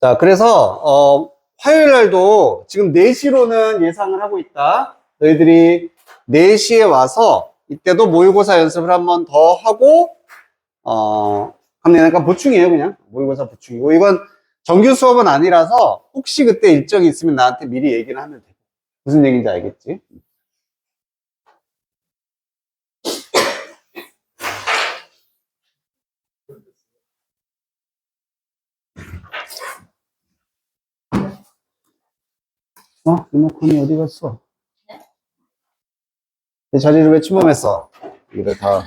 자, 그래서 화요일 날도 지금 4시로는 예상을 하고 있다. 너희들이 4시에 와서 이때도 모의고사 연습을 한 번 더 하고 하면 약간 보충이에요. 그냥 모의고사 보충이고, 이건 정규 수업은 아니라서 혹시 그때 일정이 있으면 나한테 미리 얘기를 하면 돼. 무슨 얘기인지 알겠지? 리모컨이 어디 갔어? 내 자리를 왜 침범했어? 이래 다,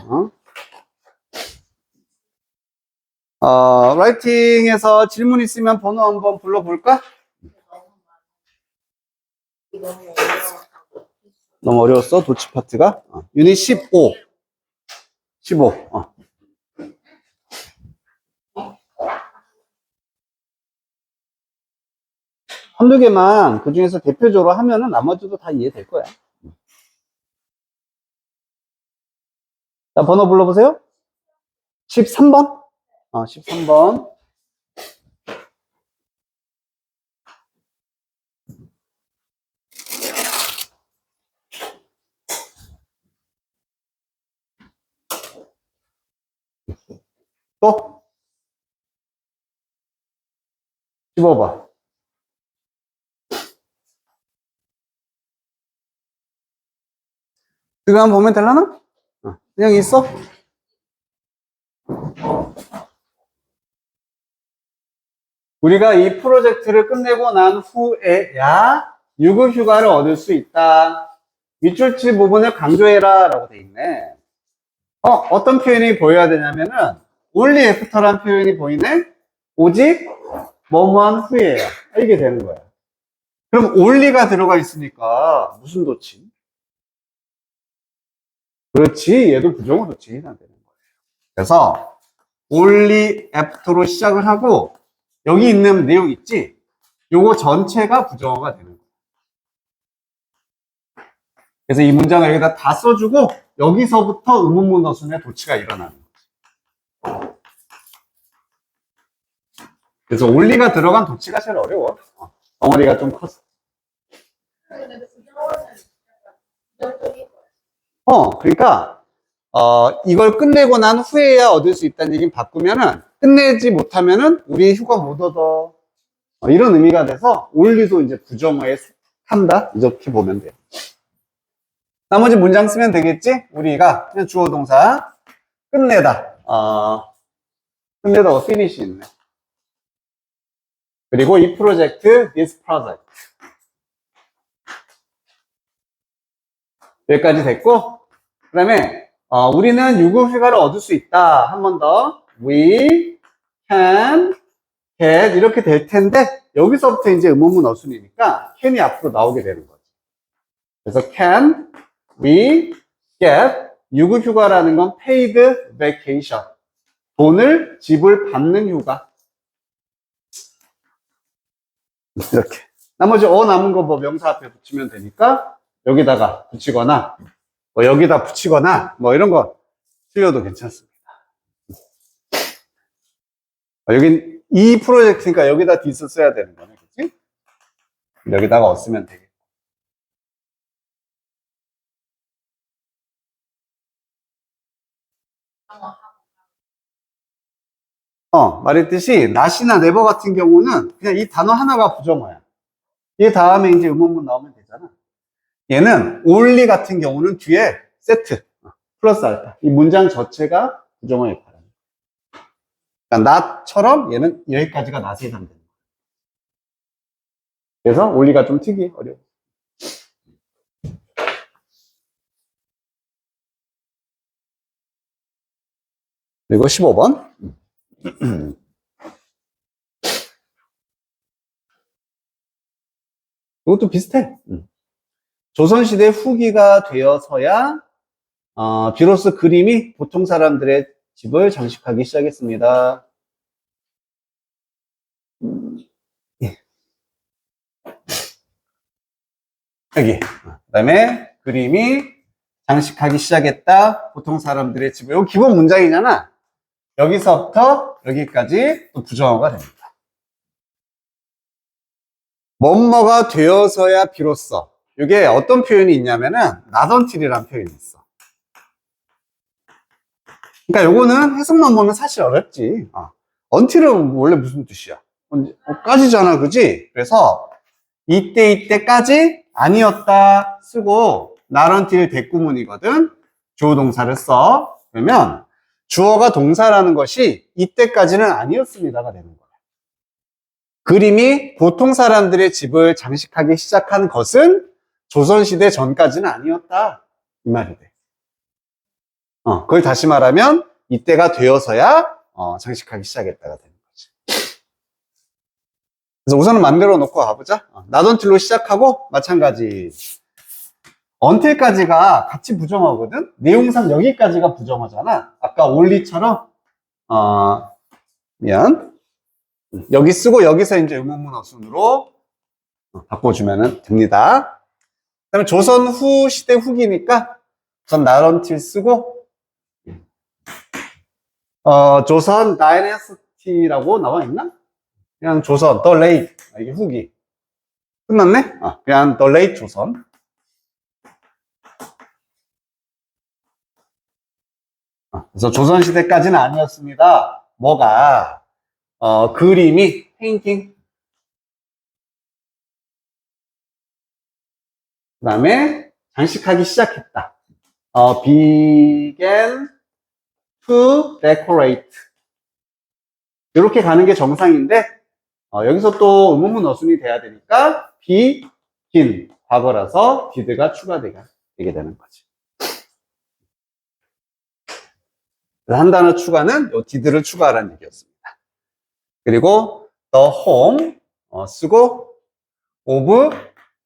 라이팅에서 질문 있으면 번호 한번 불러볼까? 너무 어려웠어? 도치 파트가? 유닛 15. 15. 한두 개만 그 중에서 대표적으로 하면은 나머지도 다 이해될 거야. 자, 번호 불러보세요. 13번? 13번. 또? 15번. 이거 한번 보면 되려나? 그냥 있어? 우리가 이 프로젝트를 끝내고 난 후에야 유급 휴가를 얻을 수 있다. 밑줄치 부분을 강조해라 라고 돼 있네. 어떤 표현이 보여야 되냐면은 only after라는 표현이 보이네. 오직 뭐뭐한 후에야. 이게 되는 거야. 그럼 only가 들어가 있으니까 무슨 도치? 그렇지, 얘도 부정어 도치가 되는 거예요. 그래서 only after로 시작을 하고 여기 있는 내용 있지? 요거 전체가 부정어가 되는 거예요. 그래서 이 문장을 여기다 다 써주고 여기서부터 의문문 어순의 도치가 일어나는 거죠. 그래서 only가 들어간 도치가 제일 어려워. 덩어리가 좀 커서. 그러니까 이걸 끝내고 난 후에야 얻을 수 있다는 얘기는 바꾸면은 끝내지 못하면은 우리 휴가 못 얻어. 이런 의미가 돼서 only도 이제 부정어에 속한다. 이렇게 보면 돼요. 나머지 문장 쓰면 되겠지? 우리가 그냥 주어 동사 끝내다. 끝내다 finish 있네. 그리고 이 프로젝트, this project. 여기까지 됐고, 그 다음에 우리는 유급 휴가를 얻을 수 있다. 한 번 더. We can get 이렇게 될 텐데 여기서부터 이제 의문문 어순이니까 can이 앞으로 나오게 되는 거죠. 그래서 can we get 유급 휴가라는 건 paid vacation. 돈을 지불받는 휴가. 이렇게. 나머지 남은 거 뭐 명사 앞에 붙이면 되니까 여기다가 붙이거나 여기다 붙이거나 이런 거 틀려도 괜찮습니다. 여긴 이 프로젝트니까 여기다 디스 써야 되는 거네, 그치? 여기다가 쓰면 되겠고. 말했듯이 not이나 never 같은 경우는 그냥 이 단어 하나가 부정어야. 이 다음에 이제 의문문 나오면 되잖아. 얘는 only 같은 경우는 뒤에 세트 플러스 알파 이 문장 자체가 부정어 역할을 합니다. 그러니까 not처럼 얘는 여기까지가 not에 해당되는 거야. 그래서 only가 좀 특이해, 어려워. 그리고 15번. 이것도 비슷해. 조선시대 후기가 되어서야 비로소 그림이 보통 사람들의 집을 장식하기 시작했습니다. 여기. 그 다음에 그림이 장식하기 시작했다. 보통 사람들의 집을. 이거 기본 문장이잖아. 여기서부터 여기까지 또 부정어가 됩니다. 뭐뭐가 되어서야 비로소. 이게 어떤 표현이 있냐면은 not until이라는 표현이 있어. 그러니까 요거는 해석만 보면 사실 어렵지. until은 원래 무슨 뜻이야? 까지잖아, 그지? 그래서 이때까지 아니었다 쓰고 not until 대구문이거든. 주어 동사를 써. 그러면 주어가 동사라는 것이 이때까지는 아니었습니다가 되는 거야. 그림이 보통 사람들의 집을 장식하기 시작한 것은 조선시대 전까지는 아니었다. 이 말이 돼. 그걸 다시 말하면 이때가 되어서야 장식하기 시작했다가 되는 거지. 그래서 우선은 만들어 놓고 가보자. 나돈틀로 시작하고 마찬가지. until까지가 같이 부정어거든. 내용상 여기까지가 부정어잖아. 아까 only처럼 미안. 여기 쓰고 여기서 이제 의문문 어순으로 바꿔주면 됩니다. 그다음에 조선 후 시대 후기니까 우선 not until 쓰고 조선 다이내스티라고 나와 있나? 그냥 조선 the late 이게 후기 끝났네? 그냥 the late 조선. 그래서 조선 시대까지는 아니었습니다. 뭐가 그림이 페인팅. 그 다음에 장식하기 시작했다. began to decorate. 이렇게 가는 게 정상인데 여기서 또 의문문 어순이 돼야 되니까 begin 과거라서 did가 추가되게 되는 거지. 한 단어 추가는 요 did를 추가하라는 얘기였습니다. 그리고 the home 쓰고 of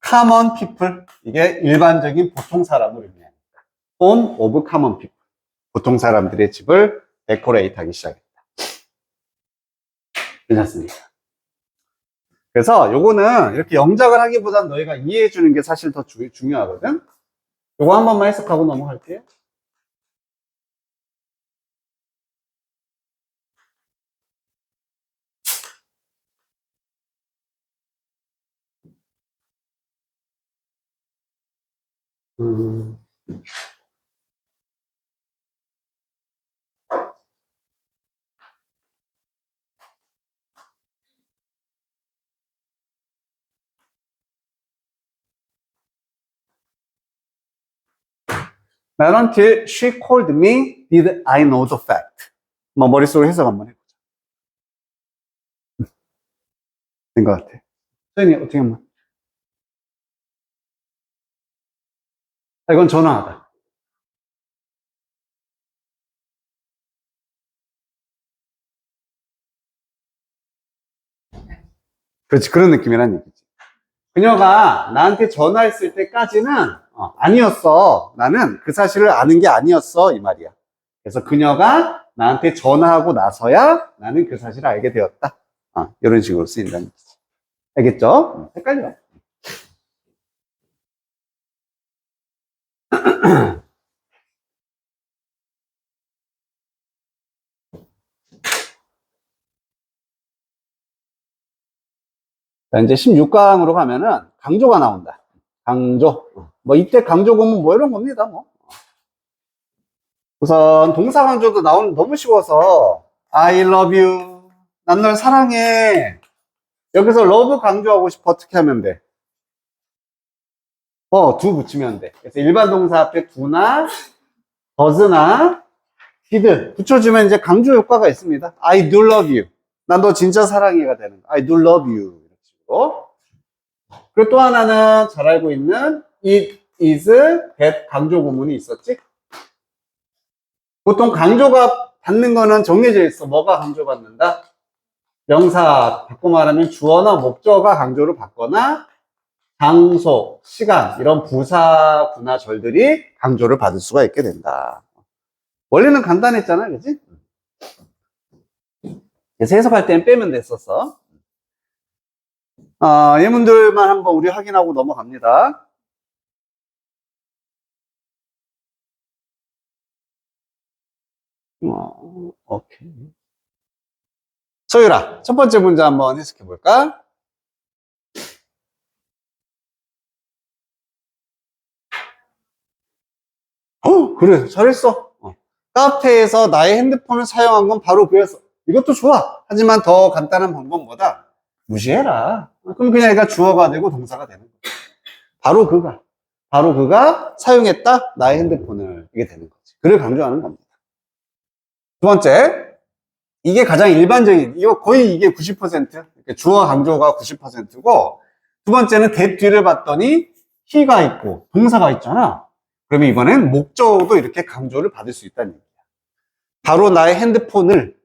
common people 이게 일반적인 보통 사람을 의미합니다. home of common people 보통 사람들의 집을 데코레이트 하기 시작했다. 괜찮습니다. 그래서 요거는 이렇게 영작을 하기보단 너희가 이해해 주는 게 사실 더 중요하거든. 요거 한 번만 해석하고 넘어갈게요. 음. Not until she called me did I know the fact. 뭐 머릿속으로 해석 한번 해보자. 된 것 같아. 선생님 어떻게 한번. 이건 전화하다. 그렇지, 그런 느낌이란 얘기지. 그녀가 나한테 전화했을 때까지는 아니었어. 나는 그 사실을 아는 게 아니었어. 이 말이야. 그래서 그녀가 나한테 전화하고 나서야 나는 그 사실을 알게 되었다. 이런 식으로 쓰인다는 얘기지. 알겠죠? 헷갈려. 자, 이제 16강으로 가면은 강조가 나온다. 강조. 뭐 이때 강조 구문 뭐 이런 겁니다. 뭐. 우선 동사 강조도 나오는 너무 쉬워서 I love you. 난 널 사랑해. 여기서 love 강조하고 싶어 어떻게 하면 돼? 두 붙이면 돼. 그래서 일반 동사 앞에 do나 does나 did 붙여주면 이제 강조 효과가 있습니다. I do love you. 난 너 진짜 사랑해가 되는 거. I do love you. 이런 식으로. 그리고 또 하나는 잘 알고 있는 it is that 강조 구문이 있었지? 보통 강조가 받는 거는 정해져 있어. 뭐가 강조받는다? 명사 바꿔 말하면 주어나 목적어가 강조를 받거나 장소, 시간 이런 부사, 구나 절들이 강조를 받을 수가 있게 된다. 원래는 간단했잖아, 그치? 그래서 해석할 때는 빼면 됐었어. 예문들만 한번 우리 확인하고 넘어갑니다. 오케이. 소율아, 첫 번째 문제 한번 해석해 볼까? 그래, 잘했어. 카페에서 나의 핸드폰을 사용한 건 바로 그였어. 이것도 좋아. 하지만 더 간단한 방법보다 무시해라. 그럼 그냥 얘가 주어가 되고 동사가 되는 거야. 바로 그가 사용했다. 나의 핸드폰을. 이게 되는 거지. 그를 강조하는 겁니다. 두 번째, 이게 가장 일반적인, 이거 거의 이게 90%, 주어 강조가 90%고, 두 번째는 that 뒤를 봤더니 he가 있고 동사가 있잖아. 그러면 이번엔 목적어도 이렇게 강조를 받을 수 있다는 얘기야. 바로 나의 핸드폰을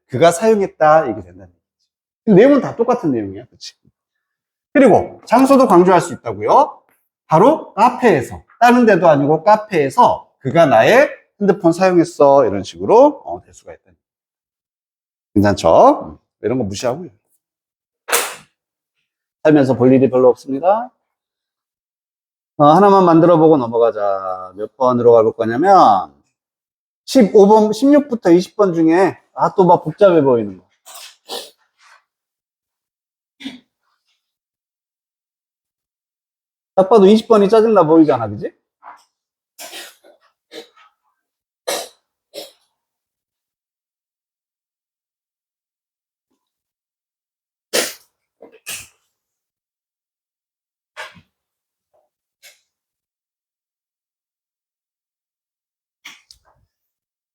그가 사용했다. 이게 된다는 얘기지. 내용은 다 똑같은 내용이야. 그치? 그리고 장소도 강조할 수 있다고요. 바로 카페에서, 다른 데도 아니고 카페에서 그가 나의 핸드폰 사용했어. 이런 식으로 될 수가 있다. 괜찮죠? 이런 거 무시하고요. 살면서 볼 일이 별로 없습니다. 하나만 만들어 보고 넘어가자. 몇 번으로 갈 거냐면 15번, 16부터 20번 중에 또 막 복잡해 보이는 거. 딱 봐도 20번이 짜증나 보이잖아, 그지?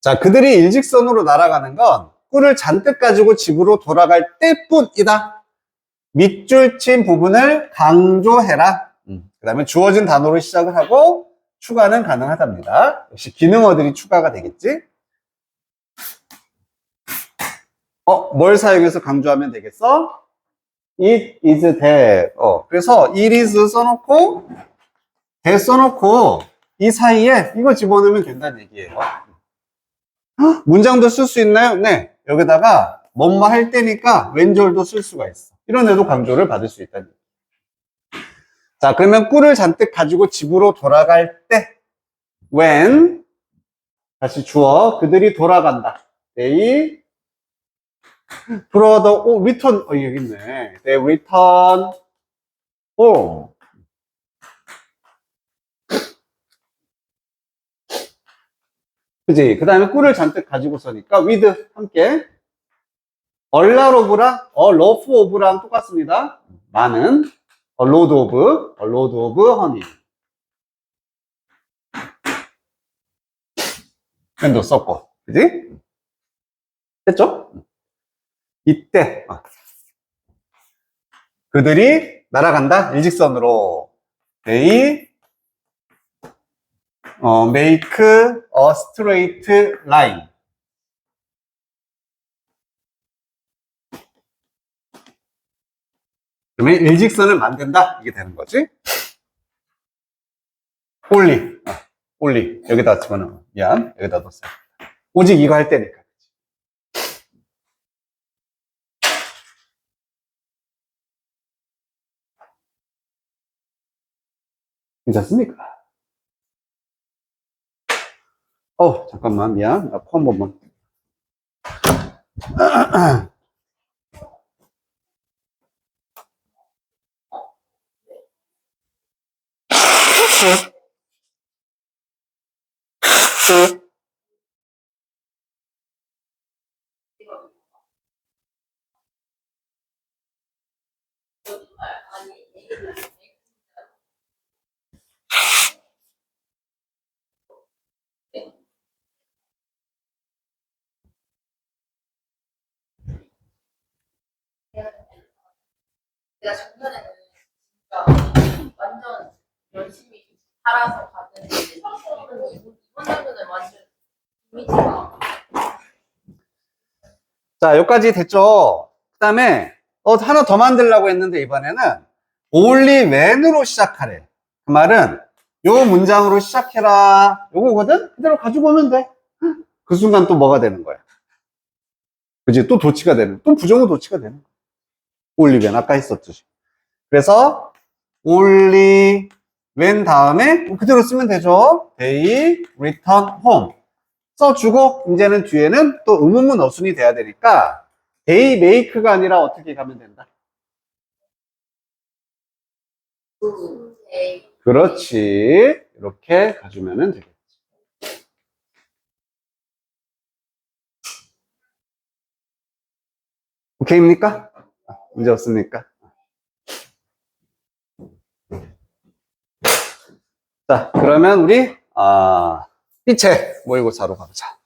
자, 그들이 일직선으로 날아가는 건 꿀을 잔뜩 가지고 집으로 돌아갈 때뿐이다. 밑줄 친 부분을 강조해라. 그 다음에 주어진 단어로 시작을 하고 추가는 가능하답니다. 역시 기능어들이 추가가 되겠지? 뭘 사용해서 강조하면 되겠어? It is that. 그래서 it is 써놓고 that 써놓고 이 사이에 이거 집어넣으면 된다는 얘기예요. 문장도 쓸 수 있나요? 네. 여기다가 뭐뭐 할 때니까 왼절도 쓸 수가 있어. 이런 애도 강조를 받을 수 있다는 얘기예요. 자, 그러면 꿀을 잔뜩 가지고 집으로 돌아갈 때 when 다시 주어 그들이 돌아간다. They brother return 여기 있네. They return home. 그지? 그 다음에 꿀을 잔뜩 가지고서니까 with 함께 a loaf of랑 똑같습니다. 많은 a load of honey. 펜도 썼고, 그지? 됐죠? 이때 그들이 날아간다. 일직선으로 they make a straight line. 그러면 일직선을 만든다. 이게 되는 거지. only 여기다 집어넣어. 미안, 여기다 넣었어. 오직 이거 할 때니까. 괜찮습니까? 잠깐만, 미안. 코 한 번만. 내가 작년에는 진짜 완전 열심히 살아서 갔는데 이번 년도는 완전 이미지가 자, 여기까지 됐죠? 그 다음에 하나 더 만들려고 했는데 이번에는 only when으로 시작하래. 그 말은 요 문장으로 시작해라. 요거거든? 그대로 가지고 오면 돼. 그 순간 또 뭐가 되는 거야? 그지? 또 도치가 되는, 또 부정어 도치가 되는 거야. only when, 아까 했었듯이. 그래서 only when 다음에 그대로 쓰면 되죠. They return home. 써주고 이제는 뒤에는 또 의문문 어순이 돼야 되니까 they make가 아니라 어떻게 가면 된다? 그렇지. 이렇게 가주면 되겠다. 오케이입니까? 문제 없습니까? 자, 그러면 우리, 삐체 모의고사로 가보자.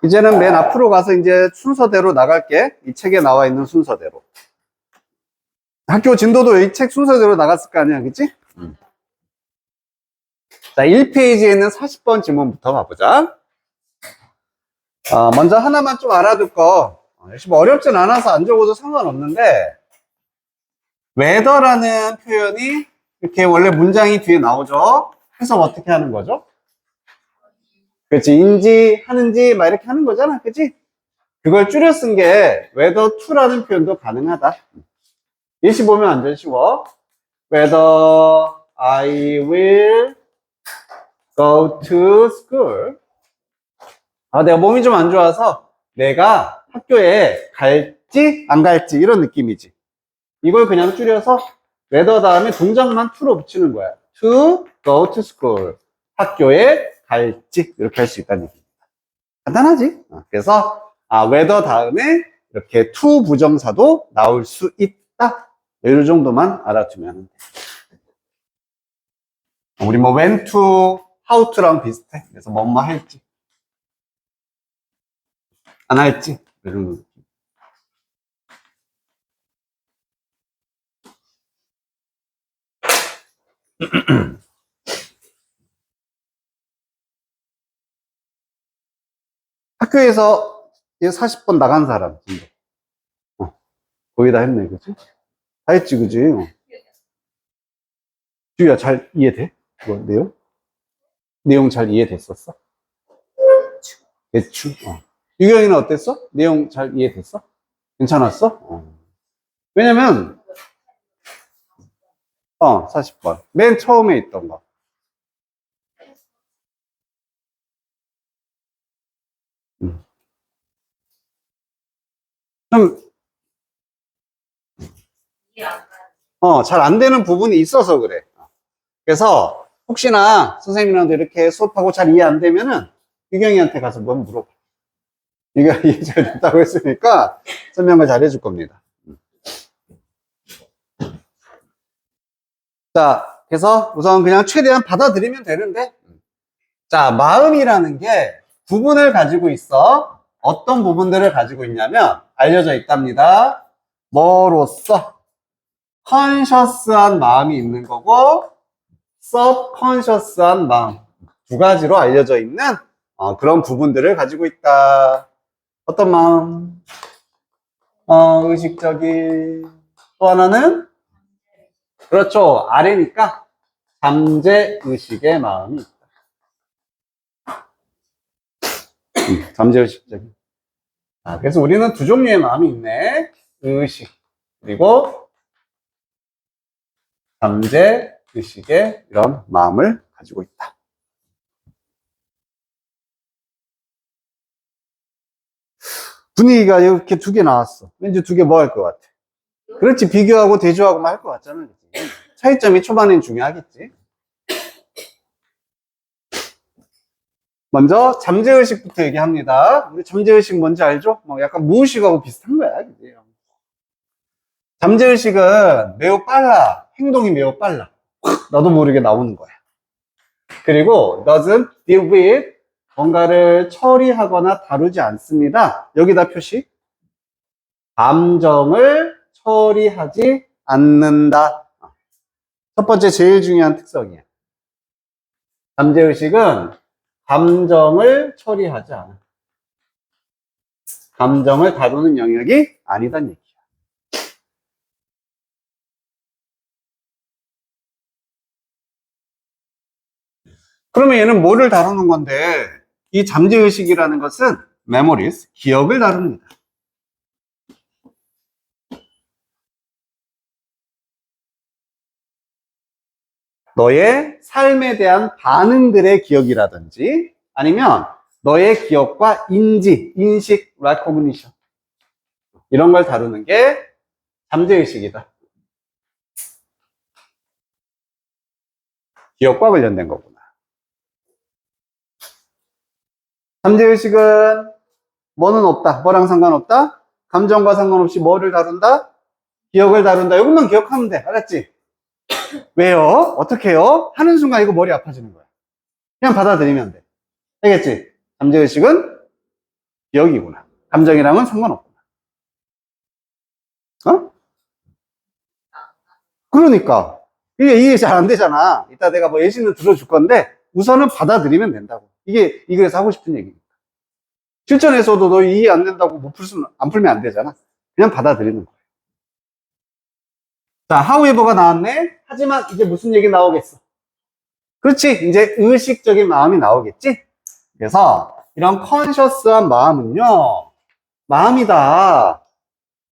이제는 맨 앞으로 가서 이제 순서대로 나갈게. 이 책에 나와 있는 순서대로. 학교 진도도 이 책 순서대로 나갔을 거 아니야, 그치? 자, 1페이지에 있는 40번 지문부터 봐보자. 먼저 하나만 좀 알아둘 거. 뭐 어렵진 않아서 안 적어도 상관없는데, whether라는 표현이 이렇게 원래 문장이 뒤에 나오죠? 해석 어떻게 하는 거죠? 그렇지, 인지, 하는지, 막 이렇게 하는 거잖아, 그치? 그걸 줄여 쓴 게 whether to라는 표현도 가능하다. 예시 보면 완전 쉬워. Whether I will go to school. 내가 몸이 좀 안 좋아서 내가 학교에 갈지 안 갈지 이런 느낌이지. 이걸 그냥 줄여서 whether 다음에 동작만 to로 붙이는 거야. To go to school. 학교에 갈지 이렇게 할 수 있다는 얘기입니다. 간단하지? 그래서 whether 다음에 이렇게 to 부정사도 나올 수 있다. 이 정도만 알아두면 돼. 우리 뭐 when to, how to랑 비슷해. 그래서 뭐뭐 할지 안 할지 이런 거. 학교에서 40번 나간 사람 거의 다 했네, 그치? 다 했지, 그치? 주희야, 잘 이해돼? 뭐, 내용? 내용 잘 이해됐었어? 대충? 유경이는 어땠어? 내용 잘 이해됐어? 괜찮았어? 왜냐면, 40번. 맨 처음에 있던 거. 좀, 잘 안 되는 부분이 있어서 그래. 그래서, 혹시나 선생님이랑도 이렇게 수업하고 잘 이해 안 되면은, 유경이한테 가서 뭐 물어봐. 이거 이해 잘 됐다고 했으니까, 설명을 잘 해줄 겁니다. 자, 그래서 우선 그냥 최대한 받아들이면 되는데, 자, 마음이라는 게 부분을 가지고 있어. 어떤 부분들을 가지고 있냐면 알려져 있답니다. 뭐로써? 컨셔스한 마음이 있는 거고 서브컨셔스한 마음. 두 가지로 알려져 있는 그런 부분들을 가지고 있다. 어떤 마음? 의식적인. 또 하나는? 그렇죠. 아래니까 잠재의식의 마음이 있다. 잠재의식적인. 그래서 우리는 두 종류의 마음이 있네. 의식, 그리고 잠재의식의 이런 마음을 가지고 있다. 분위기가 이렇게 두 개 나왔어. 왠지 두 개 뭐 할 것 같아? 그렇지, 비교하고 대조하고 할 것 같잖아. 차이점이 초반엔 중요하겠지. 먼저 잠재의식부터 얘기합니다. 우리 잠재의식 뭔지 알죠? 뭐 약간 무의식하고 비슷한 거야. 그치? 잠재의식은 매우 빨라. 행동이 매우 빨라. 나도 모르게 나오는 거야. 그리고 doesn't deal with, 뭔가를 처리하거나 다루지 않습니다. 여기다 표시. 감정을 처리하지 않는다. 첫 번째 제일 중요한 특성이야. 잠재의식은 감정을 처리하지 않아. 감정을 다루는 영역이 아니란 얘기야. 그러면 얘는 뭐를 다루는 건데, 이 잠재의식이라는 것은 memories, 기억을 다룹니다. 너의 삶에 대한 반응들의 기억이라든지 아니면 너의 기억과 인식, recognition 이런 걸 다루는 게 잠재의식이다. 기억과 관련된 거구나. 잠재의식은 뭐는 없다. 뭐랑 상관없다. 감정과 상관없이 뭐를 다룬다? 기억을 다룬다. 이것만 기억하면 돼. 알았지? 왜요? 어떻게 해요? 하는 순간 이거 머리 아파지는 거야. 그냥 받아들이면 돼. 알겠지? 잠재의식은 기억이구나. 감정이랑은 상관없구나. 어? 그러니까. 이게 잘 안 되잖아. 이따 내가 뭐 예시는 들어줄 건데, 우선은 받아들이면 된다고. 이게 그래서 하고 싶은 얘기입니다. 실전에서도 너 이해 안 된다고 안 풀면 안 되잖아. 그냥 받아들이는 거예요. 자, however가 나왔네? 하지만 이제 무슨 얘기 나오겠어? 그렇지. 이제 의식적인 마음이 나오겠지? 그래서 이런 conscious한 마음은요, 마음이다.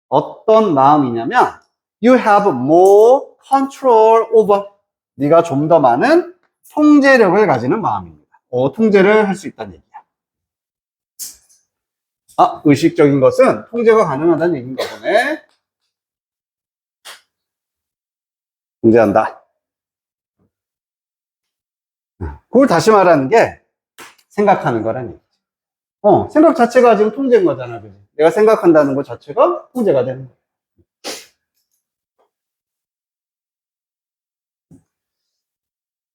어떤 마음이냐면, you have more control over. 네가 좀 더 많은 통제력을 가지는 마음입니다. 통제를 할 수 있다는 얘기야. 의식적인 것은 통제가 가능하다는 얘기인가 보네. 통제한다. 그걸 다시 말하는 게 생각하는 거란 얘기지. 생각 자체가 지금 통제인 거잖아. 그지? 내가 생각한다는 것 자체가 통제가 되는 거야.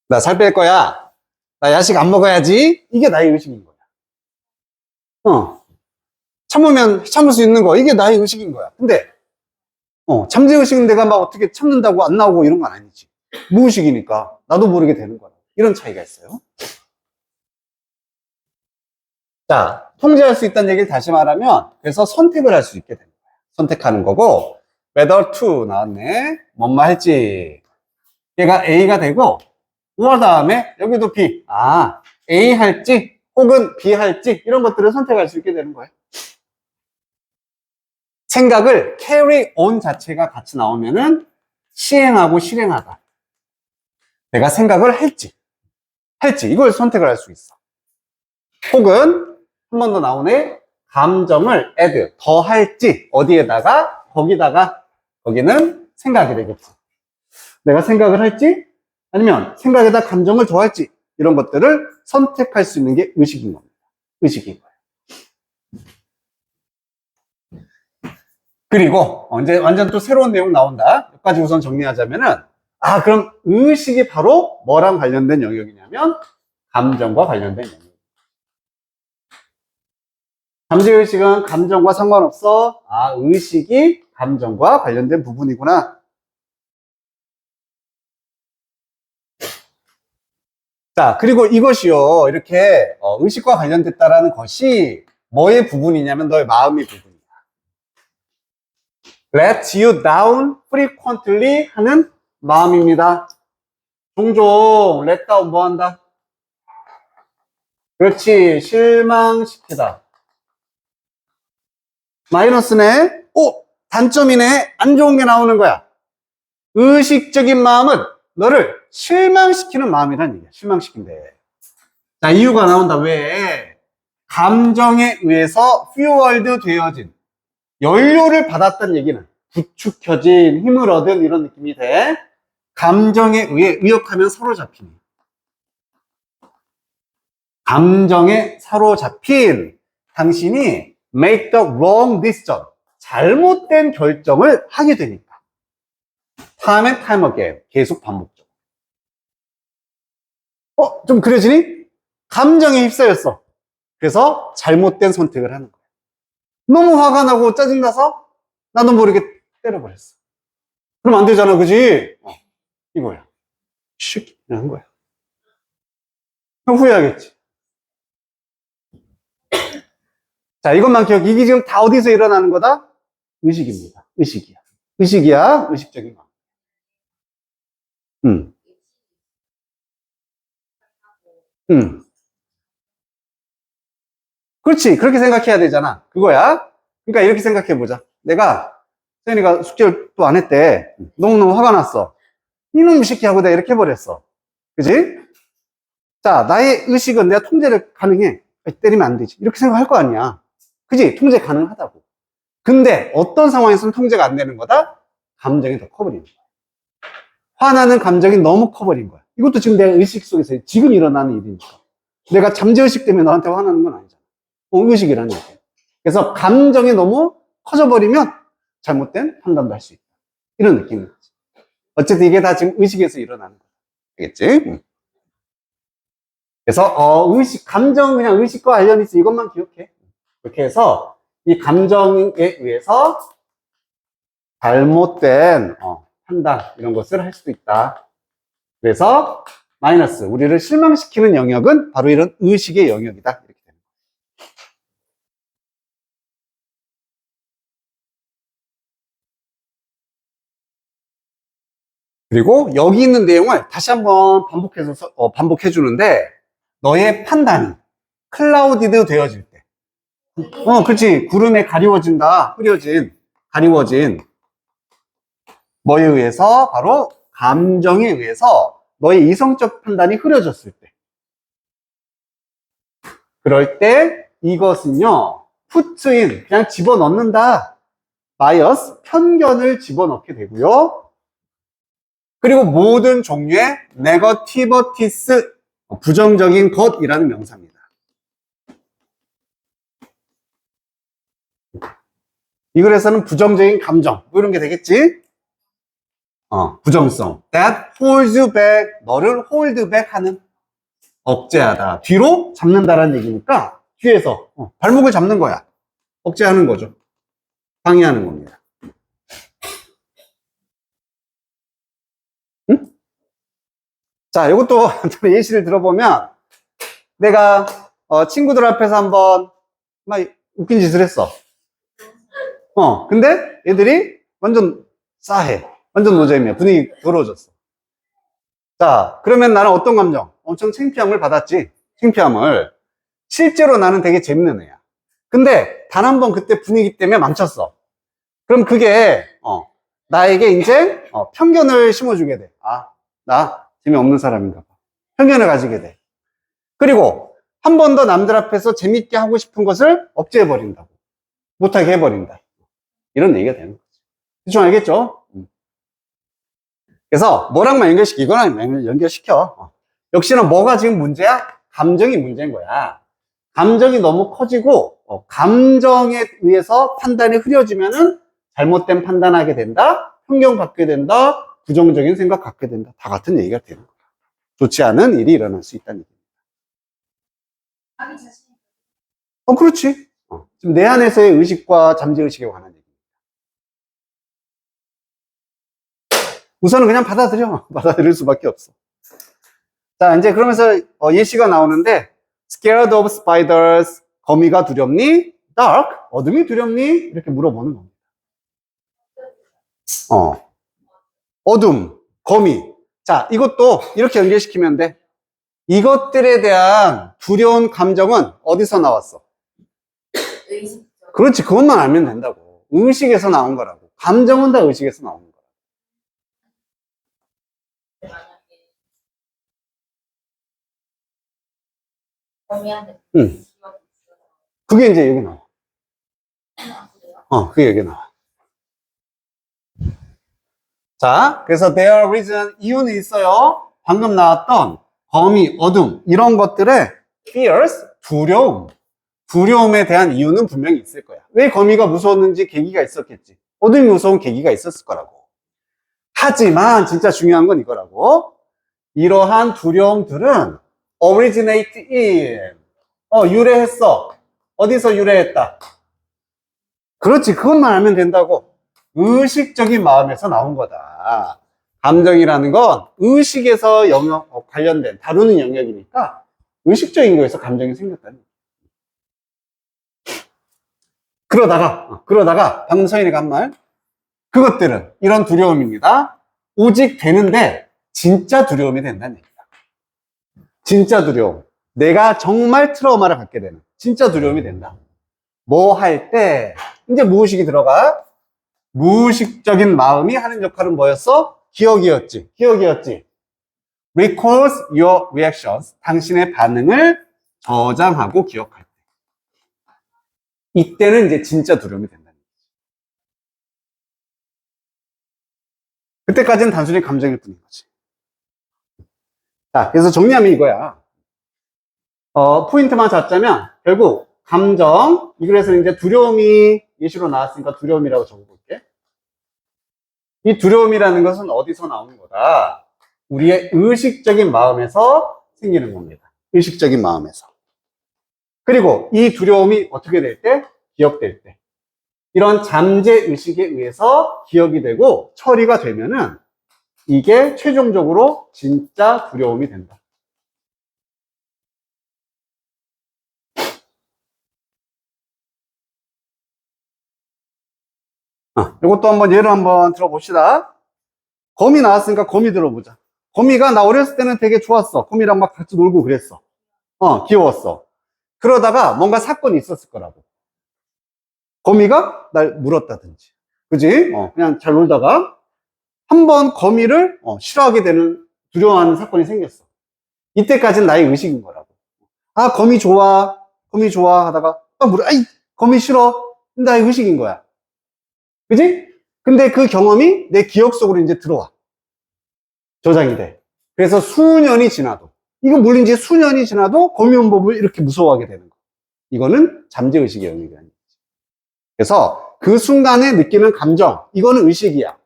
나 살 뺄 거야. 나 야식 안 먹어야지. 이게 나의 의식인 거야. 참으면 참을 수 있는 거. 이게 나의 의식인 거야. 근데, 잠재의식은 내가 막 어떻게 참는다고 안 나오고 이런 건 아니지. 무의식이니까. 나도 모르게 되는 거야. 이런 차이가 있어요. 자, 통제할 수 있다는 얘기를 다시 말하면, 그래서 선택을 할 수 있게 되는 거야. 선택하는 거고, whether to 나왔네. 뭔 말 할지. 얘가 A가 되고, 그 다음에 여기도 B. A 할지 혹은 B 할지 이런 것들을 선택할 수 있게 되는 거예요. 생각을 carry on 자체가 같이 나오면은 시행하고 실행하다. 내가 생각을 할지 이걸 선택을 할 수 있어. 혹은 한 번 더 나오네. 감정을 add 더 할지 어디에다가 거기는 생각이 되겠지. 내가 생각을 할지 아니면 생각에다 감정을 더할지 이런 것들을 선택할 수 있는 게 의식인 겁니다. 의식인 거예요. 그리고 이제 완전 또 새로운 내용 나온다. 여기까지 우선 정리하자면은 그럼 의식이 바로 뭐랑 관련된 영역이냐면 감정과 관련된 영역. 잠재의식은 감정과 상관없어. 의식이 감정과 관련된 부분이구나. 자, 그리고 이것이요, 이렇게 의식과 관련됐다라는 것이 뭐의 부분이냐면 너의 마음의 부분이야. let you down frequently 하는 마음입니다. 종종 let down 뭐 한다? 그렇지, 실망시키다. 마이너스네? 단점이네? 안 좋은 게 나오는 거야. 의식적인 마음은 너를 실망시키는 마음이란 얘기야. 실망시킨대. 자, 이유가 나온다. 왜? 감정에 의해서 fueled 되어진, 연료를 받았다는 얘기는 부축혀진, 힘을 얻은 이런 느낌이 돼. 감정에 의해, 의역하면 사로잡히는. 감정에 사로잡힌 당신이 make the wrong decision, 잘못된 결정을 하게 되니까. time and time again, 계속 반복적으로. 좀 그려지니? 감정에 휩싸였어. 그래서 잘못된 선택을 하는 거야. 너무 화가 나고 짜증나서 나도 모르게 때려버렸어. 그럼 안 되잖아, 그지? 이거야. 슉, 이런 거야. 그럼 후회하겠지. 자, 이것만 기억해. 이게 지금 다 어디서 일어나는 거다? 의식입니다. 의식이야. 의식적인 거. 그렇지. 그렇게 생각해야 되잖아. 그거야. 그러니까 이렇게 생각해 보자. 내가, 세연이가 숙제를 또 안 했대. 너무너무 화가 났어. 이놈의 새끼 하고 내가 이렇게 해버렸어. 그지? 자, 나의 의식은 내가 통제를 가능해. 때리면 안 되지. 이렇게 생각할 거 아니야. 그지? 통제 가능하다고. 근데 어떤 상황에서는 통제가 안 되는 거다? 감정이 더 커버리는 거야. 화나는 감정이 너무 커버린 거야. 이것도 지금 내 의식 속에서 지금 일어나는 일이니까. 내가 잠재의식 때문에 너한테 화나는 건 아니잖아. 의식이라는 얘기야. 그래서 감정이 너무 커져버리면 잘못된 판단도 할 수 있다. 이런 느낌인 거지. 어쨌든 이게 다 지금 의식에서 일어나는 거야. 알겠지? 그래서 의식, 감정 그냥 의식과 관련이 있어. 이것만 기억해. 이렇게 해서 이 감정에 의해서 잘못된 판단 이런 것을 할 수도 있다. 그래서 마이너스 우리를 실망시키는 영역은 바로 이런 의식의 영역이다. 이렇게 되는 거예요. 그리고 여기 있는 내용을 다시 한번 반복해서 반복해 주는데 너의 판단이 클라우디드 되어질 때, 그렇지. 구름에 가리워진다. 가리워진 뭐에 의해서? 바로 감정에 의해서 너의 이성적 판단이 흐려졌을 때. 그럴 때 이것은요, put in, 그냥 집어넣는다. bias, 편견을 집어넣게 되고요. 그리고 모든 종류의 negativities, 부정적인 것이라는 명사입니다. 이 글에서는 부정적인 감정, 뭐 이런 게 되겠지? 부정성. That holds you back. 너를 hold back 하는. 억제하다. 뒤로 잡는다라는 얘기니까, 뒤에서, 발목을 잡는 거야. 억제하는 거죠. 방해하는 겁니다. 응? 자, 이것도 예시를 들어보면, 내가, 친구들 앞에서 한번, 막 웃긴 짓을 했어. 근데 얘들이 완전 싸해. 완전 노잼이야. 분위기 더러워졌어. 자, 그러면 나는 어떤 감정? 엄청 창피함을 받았지. 창피함을. 실제로 나는 되게 재밌는 애야. 근데 단 한 번 그때 분위기 때문에 망쳤어. 그럼 그게 나에게 이제 편견을 심어주게 돼. 아, 나 재미없는 사람인가 봐. 편견을 가지게 돼. 그리고 한 번 더 남들 앞에서 재밌게 하고 싶은 것을 억제해버린다고. 못하게 해버린다. 이런 얘기가 되는 거지. 대충 알겠죠? 그래서 뭐랑만 이거나 연결시켜. 역시나 뭐가 지금 문제야? 감정이 문제인 거야. 감정이 너무 커지고 감정에 의해서 판단이 흐려지면은 잘못된 판단하게 된다. 편견 갖게 된다. 부정적인 생각 갖게 된다. 다 같은 얘기가 되는 거야. 좋지 않은 일이 일어날 수 있다는 얘기입니다. 자기 자신이 그렇지. 지금 내 안에서의 의식과 잠재의식에 관한 얘기입니다. 우선은 그냥 받아들일 수밖에 없어. 자, 이제 그러면서 예시가 나오는데, scared of spiders, 거미가 두렵니? dark, 어둠이 두렵니? 이렇게 물어보는 겁니다. 어둠, 거미. 자, 이것도 이렇게 연결시키면 돼. 이것들에 대한 두려운 감정은 어디서 나왔어? 의식적. 그렇지, 그것만 알면 된다고. 의식에서 나온 거라고. 감정은 다 의식에서 나오는 거야. 만약에 거미한테 응. 그게 이제 여기 나와. 그게 여기 나와. 자, 그래서 there reason, 이유는 있어요. 방금 나왔던 거미, 어둠, 이런 것들의 fears, 두려움에 대한 이유는 분명히 있을 거야. 왜 거미가 무서웠는지 계기가 있었겠지. 어둠이 무서운 계기가 있었을 거라고. 하지만 진짜 중요한 건 이거라고. 이러한 두려움들은 originate in, 유래했어. 어디서 유래했다? 그렇지, 그것만 알면 된다고. 의식적인 마음에서 나온 거다. 감정이라는 건 의식에서 관련된, 다루는 영역이니까 의식적인 거에서 감정이 생겼다는 거야. 그러다가 방금 서인이가 한 말, 그것들은 이런 두려움입니다. 오직 되는데 진짜 두려움이 된다는 얘기다. 진짜 두려움. 내가 정말 트라우마를 갖게 되는 진짜 두려움이 된다. 뭐 할 때 이제 무의식이 들어가. 무의식적인 마음이 하는 역할은 뭐였어? 기억이었지. records your reactions. 당신의 반응을 저장하고 기억할 때. 이때는 이제 진짜 두려움이 된다는 거지. 그때까지는 단순히 감정일 뿐인 거지. 자, 그래서 정리하면 이거야. 포인트만 잡자면, 결국, 감정, 이 글에서는 이제 두려움이 예시로 나왔으니까 두려움이라고 적어볼게. 이 두려움이라는 것은 어디서 나오는 거다? 우리의 의식적인 마음에서 생기는 겁니다. 의식적인 마음에서. 그리고 이 두려움이 어떻게 될 때? 기억될 때. 이런 잠재의식에 의해서 기억이 되고 처리가 되면은 이게 최종적으로 진짜 두려움이 된다. 이것도 한번 예를 한번 들어봅시다. 거미 나왔으니까 거미 들어보자. 거미가 나 어렸을 때는 되게 좋았어. 거미랑 막 같이 놀고 그랬어. 귀여웠어. 그러다가 뭔가 사건이 있었을 거라고. 거미가 날 물었다든지. 그지? 그냥 잘 놀다가 한번 거미를 싫어하게 되는 두려워하는 사건이 생겼어. 이때까지는 나의 의식인 거라고. 아, 거미 좋아. 거미 좋아 하다가 아이, 거미 싫어. 나의 의식인 거야. 그지? 근데 그 경험이 내 기억 속으로 이제 들어와. 저장이 돼. 그래서 수년이 지나도, 이거 물린 지 수년이 지나도 거미온몸을 이렇게 무서워하게 되는 거. 이거는 잠재의식의 영역이 아니지. 그래서 그 순간에 느끼는 감정, 이거는 의식이야.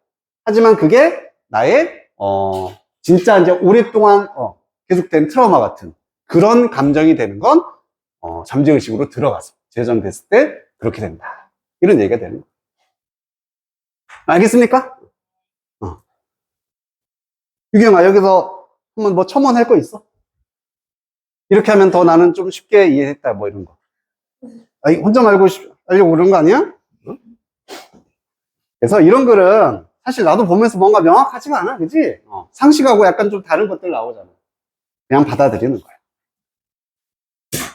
하지만 그게 나의, 진짜 이제 오랫동안, 계속된 트라우마 같은 그런 감정이 되는 건, 잠재의식으로 들어가서 재정됐을 때 그렇게 된다. 이런 얘기가 되는 거야. 알겠습니까? 유경아, 여기서 한번 뭐 첨언할 거 있어? 이렇게 하면 더 나는 좀 쉽게 이해했다, 뭐 이런 거. 아니, 혼자 알려고 그런 거 아니야? 그래서 이런 글은 사실 나도 보면서 뭔가 명확하지가 않아, 그지? 상식하고 약간 좀 다른 것들 나오잖아. 그냥 받아들이는 거야.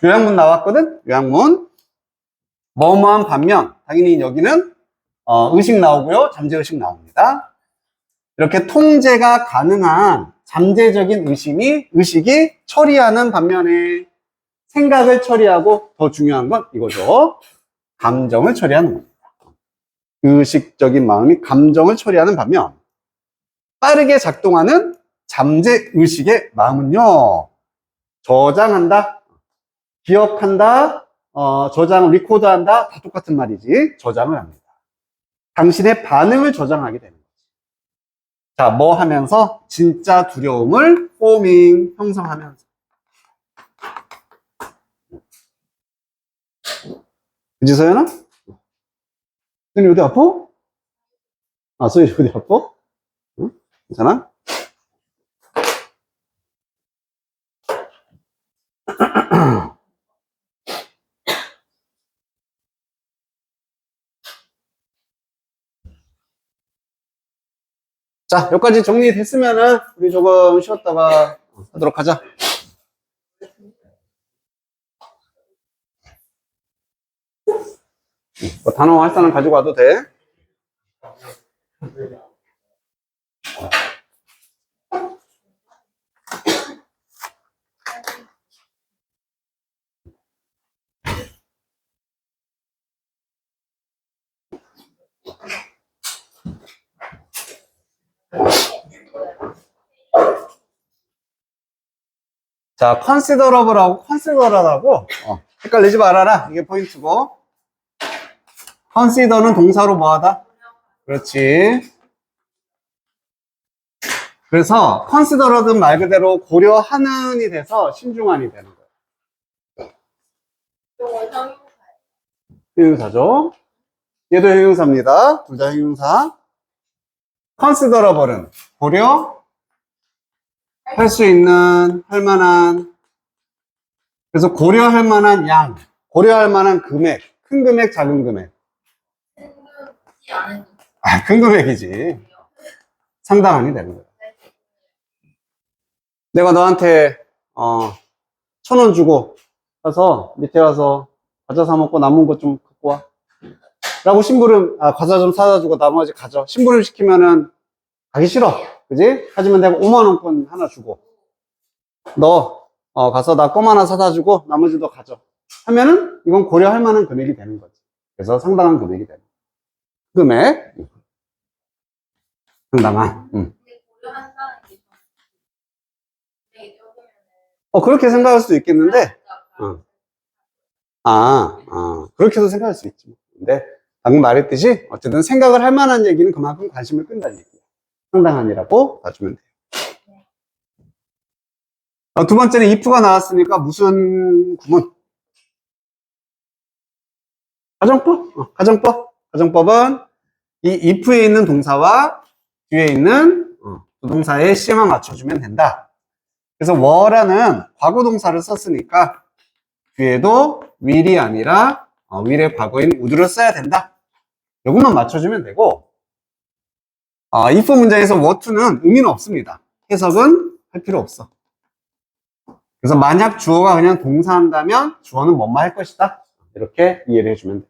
요약문 나왔거든? 요약문. 뭐뭐한 반면, 당연히 여기는 의식 나오고요, 잠재의식 나옵니다. 이렇게 통제가 가능한 잠재적인 의식이 처리하는 반면에 생각을 처리하고 더 중요한 건 이거죠. 감정을 처리하는 겁니다. 의식적인 마음이 감정을 처리하는 반면 빠르게 작동하는 잠재의식의 마음은요, 저장한다, 기억한다, 저장, 리코드한다, 다 똑같은 말이지. 저장을 합니다. 당신의 반응을 저장하게 되는 거지. 자, 뭐 하면서? 진짜 두려움을 포밍, 형성하면서. 그치, 서연아? 소연이 어디 아파? 소연이 어디 아파? 응? 괜찮아? 자, 여기까지 정리됐으면은 우리 조금 쉬었다가 하도록 하자. 뭐 단어 할 사람 가지고 와도 돼. 자, considerable하고 consider하고 헷갈리지 말아라. 이게 포인트고. consider는 동사로 뭐하다? 그렇지. 그래서 consider는 말 그대로 고려하는이 돼서 신중한이 되는 거예요. 형용사죠. 얘도 형용사입니다. 둘 다 형용사. considerable은 고려 할 수 있는, 할 만한. 그래서 고려할 만한 양, 고려할 만한 금액, 큰 금액, 작은 금액. 큰 금액이지. 상당한이 되는 거야. 내가 너한테 1,000원 주고 가서 밑에 가서 과자 사 먹고 남은 것 좀 갖고 와 라고 심부름, 과자 좀 사다 주고 나머지 가져. 심부름 시키면은 가기 싫어, 그지? 하지만 내가 5만 원권 하나 주고 너 가서 나 껌 하나 사다 주고 나머지 너 가져 하면은 이건 고려할 만한 금액이 되는 거지. 그래서 상당한 금액이 되는 금액 상당한 근데 고려한다는 게 좀 되게 적으면은 그렇게 생각할 수도 있겠는데 그렇게도 생각할 수 있지. 근데 방금 말했듯이 어쨌든 생각을 할 만한 얘기는 그만큼 관심을 끈다는 얘기야. 상당한이라고 봐주면 돼요. 두 번째는 if가 나왔으니까 무슨 구문? 가정법은 이 if에 있는 동사와 뒤에 있는 부동사의 시에만 맞춰주면 된다. 그래서 were라는 과거 동사를 썼으니까 뒤에도 will이 아니라 will의 과거인 would를 써야 된다. 이것만 맞춰주면 되고 if 문장에서 what to는 의미는 없습니다. 해석은 할 필요 없어. 그래서 만약 주어가 그냥 동사한다면 주어는 뭐뭐 할 것이다. 이렇게 이해를 해주면 돼.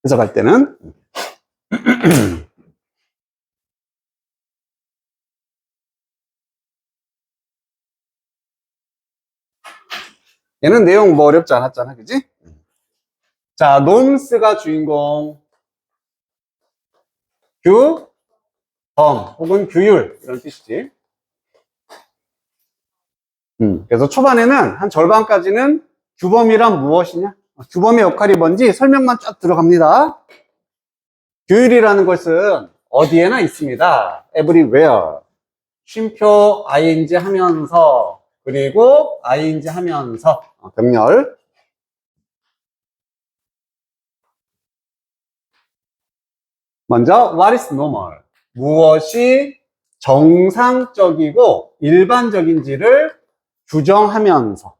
해석할 때는 얘는 내용 뭐 어렵지 않았잖아, 그지? 자, 놈스가 주인공, 혹은 규율 이런 뜻이지. 그래서 초반에는 한 절반까지는 규범이란 무엇이냐? 규범의 역할이 뭔지 설명만 쫙 들어갑니다. 규율이라는 것은 어디에나 있습니다. everywhere. 쉼표 ing 하면서 그리고 ing 하면서 병렬. 먼저 what is normal? 무엇이 정상적이고 일반적인지를 규정하면서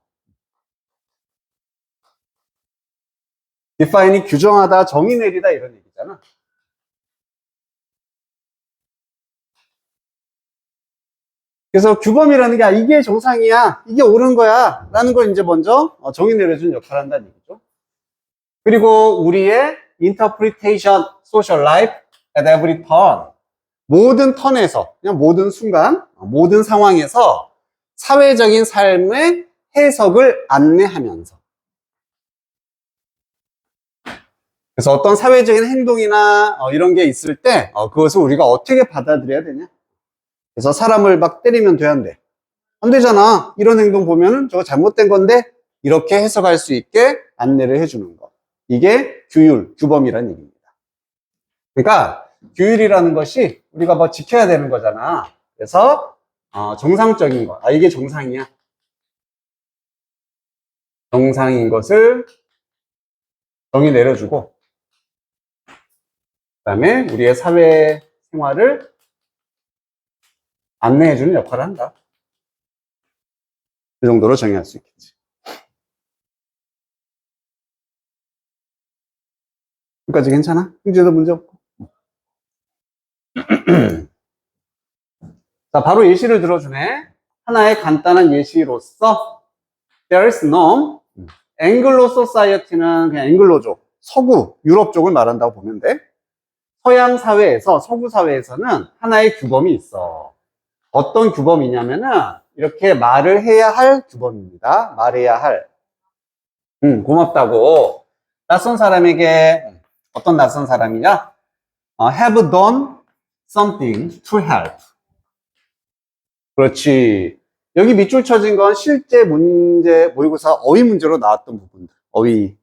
define이 규정하다, 정의 내리다 이런 얘기잖아. 그래서 규범이라는 게 이게 정상이야, 이게 옳은 거야 라는 걸 이제 먼저 정의 내려준 역할을 한다는 얘기죠. 그리고 우리의 interpretation, social life at every turn. 모든 턴에서, 그냥 모든 순간, 모든 상황에서 사회적인 삶의 해석을 안내하면서. 그래서 어떤 사회적인 행동이나 이런 게 있을 때 그것을 우리가 어떻게 받아들여야 되냐. 그래서 사람을 막 때리면 돼, 안 돼? 안 되잖아. 이런 행동 보면은 저거 잘못된 건데 이렇게 해석할 수 있게 안내를 해주는 거. 이게 규율, 규범이라는 얘기입니다. 그러니까 규율이라는 것이 우리가 뭐 지켜야 되는 거잖아. 그래서 정상적인 거, 이게 정상이야. 정상인 것을 정의 내려주고 그다음에 우리의 사회 생활을 안내해주는 역할을 한다. 그 정도로 정의할 수 있겠지. 여기까지 괜찮아? 형제도 문제 없고. 자, 바로 예시를 들어주네. 하나의 간단한 예시로서 There is no 앵글로 소사이어티는 그냥 앵글로족, 서구, 유럽 쪽을 말한다고 보면 돼. 서양 사회에서, 서구 사회에서는 하나의 규범이 있어. 어떤 규범이냐면은 이렇게 말을 해야 할 규범입니다. 말해야 할. 고맙다고. 낯선 사람에게 어떤 낯선 사람이냐? have done something to help. 그렇지. 여기 밑줄 쳐진 건 실제 문제, 모의고사 어휘 문제로 나왔던 부분들. 어휘.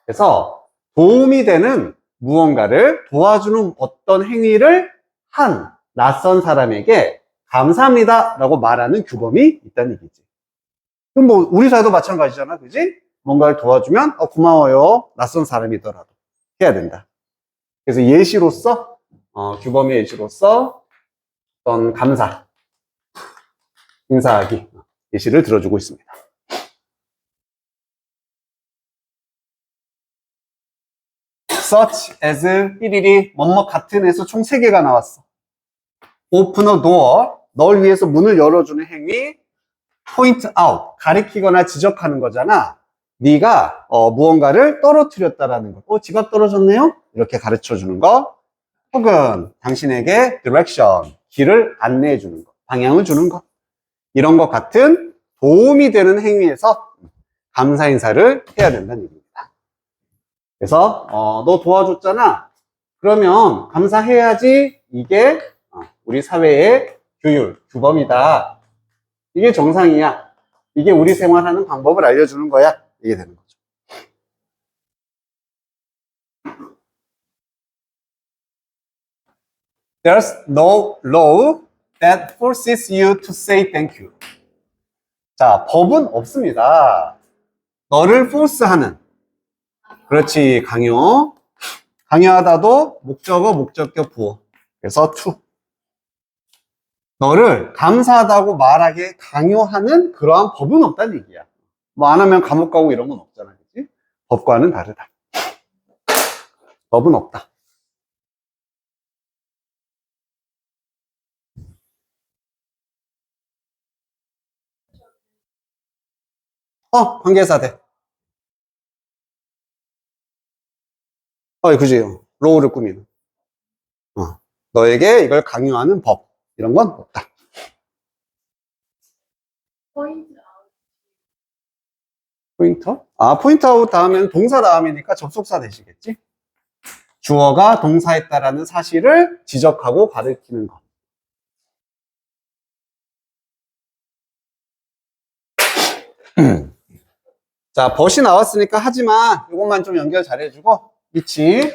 그래서 도움이 되는 무언가를 도와주는 어떤 행위를 한 낯선 사람에게 감사합니다 라고 말하는 규범이 있다는 얘기지. 그럼 뭐 우리 사회도 마찬가지잖아, 그지? 뭔가를 도와주면 고마워요, 낯선 사람이더라도 해야 된다. 그래서 예시로서 규범의 예시로서 어떤 감사, 인사하기 예시를 들어주고 있습니다. such as 삐리리 뭐뭐 같은 에서 총 3개가 나왔어. open a door, 널 위해서 문을 열어주는 행위. point out, 가리키거나 지적하는 거잖아. 네가 무언가를 떨어뜨렸다라는 거. 지갑 떨어졌네요? 이렇게 가르쳐주는 거. 혹은 당신에게 direction, 길을 안내해 주는 거, 방향을 주는 거. 이런 것 같은 도움이 되는 행위에서 감사 인사를 해야 된다는 얘기입니다. 그래서 너 도와줬잖아. 그러면 감사해야지. 이게 우리 사회의 규율, 규범이다. 이게 정상이야. 이게 우리 생활하는 방법을 알려주는 거야. 이게 되는 거죠. There's no law that forces you to say thank you. 자, 법은 없습니다. 너를 force하는. 그렇지, 강요. 강요하다도 목적어, 목적격, 부호. 그래서 to. 너를 감사하다고 말하게 강요하는 그러한 법은 없다는 얘기야. 뭐 안 하면 감옥 가고 이런 건 없잖아. 그치? 법과는 다르다. 법은 없다. 관계사 돼. 그지. 로우를 꾸미는. 너에게 이걸 강요하는 법. 이런 건 없다. 포인트 아웃. 포인터? 포인트 아웃 다음에는 동사 다음이니까 접속사 되시겠지? 주어가 동사했다라는 사실을 지적하고 가르치는 것. 자, 벗이 나왔으니까 하지만 이것만 좀 연결 잘해주고 있지.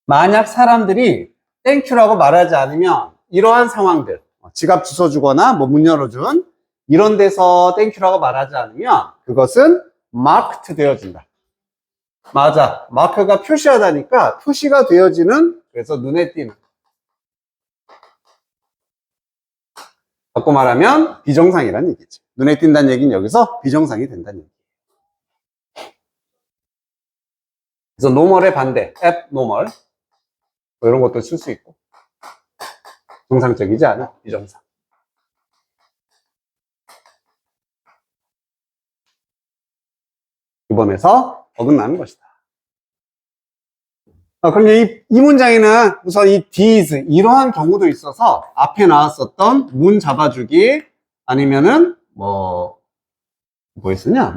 만약 사람들이 땡큐라고 말하지 않으면 이러한 상황들, 지갑 주워주거나 뭐 문 열어준 이런 데서 땡큐라고 말하지 않으면 그것은 마크트 되어진다. 맞아. 마크가 표시하다니까 표시가 되어지는, 그래서 눈에 띄는. 바꿔 말하면 비정상이라는 얘기지. 눈에 띈다는 얘기는 여기서 비정상이 된다는 얘기. 그래서 노멀의 반대, abnormal. 뭐 이런 것도 쓸 수 있고. 정상적이지 않아, 비정상. 규범에서 어긋나는 것이다. 그럼 이 문장에는 우선 이 these, 이러한 경우도 있어서 앞에 나왔었던 문 잡아주기, 아니면은 뭐였었냐?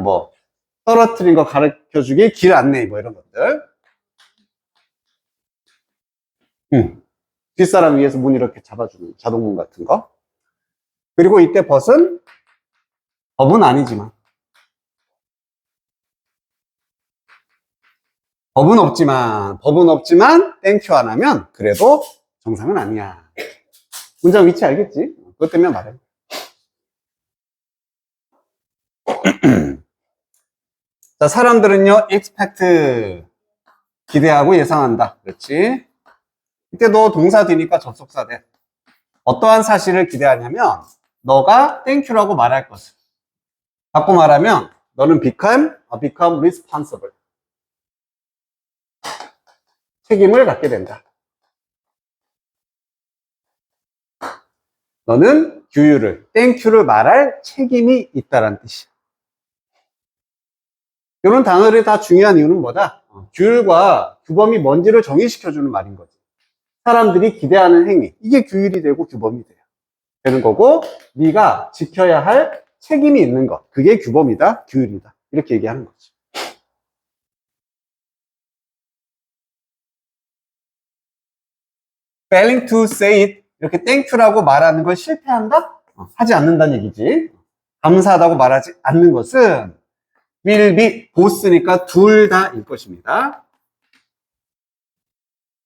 떨어뜨린 거 가르쳐주기, 길 안내, 뭐 이런 것들. 뒷사람 위에서 문 이렇게 잡아주는 자동문 같은 거. 그리고 이때 벗은 법은 아니지만, 법은 없지만 땡큐 안 하면 그래도 정상은 아니야. 문장 위치 알겠지? 그것 때문에 말해. 자, 사람들은요, expect, 기대하고 예상한다. 그렇지? 이때 너 동사 뒤니까 접속사 돼. 어떠한 사실을 기대하냐면 너가 땡큐라고 말할 것을. 바꿔 말하면 너는 become responsible. 책임을 갖게 된다. 너는 규율을, 땡큐를 말할 책임이 있다는 뜻이야. 이런 단어들이 다 중요한 이유는 뭐다? 규율과 규범이 뭔지를 정의시켜주는 말인 거지. 사람들이 기대하는 행위, 이게 규율이 되고 규범이 되는 거고, 네가 지켜야 할 책임이 있는 것, 그게 규범이다, 규율이다, 이렇게 얘기하는 거지. failing to say it, 이렇게 땡큐라고 말하는 걸 실패한다? 하지 않는다는 얘기지. 감사하다고 말하지 않는 것은 will be, 보스니까 둘 다일 것입니다.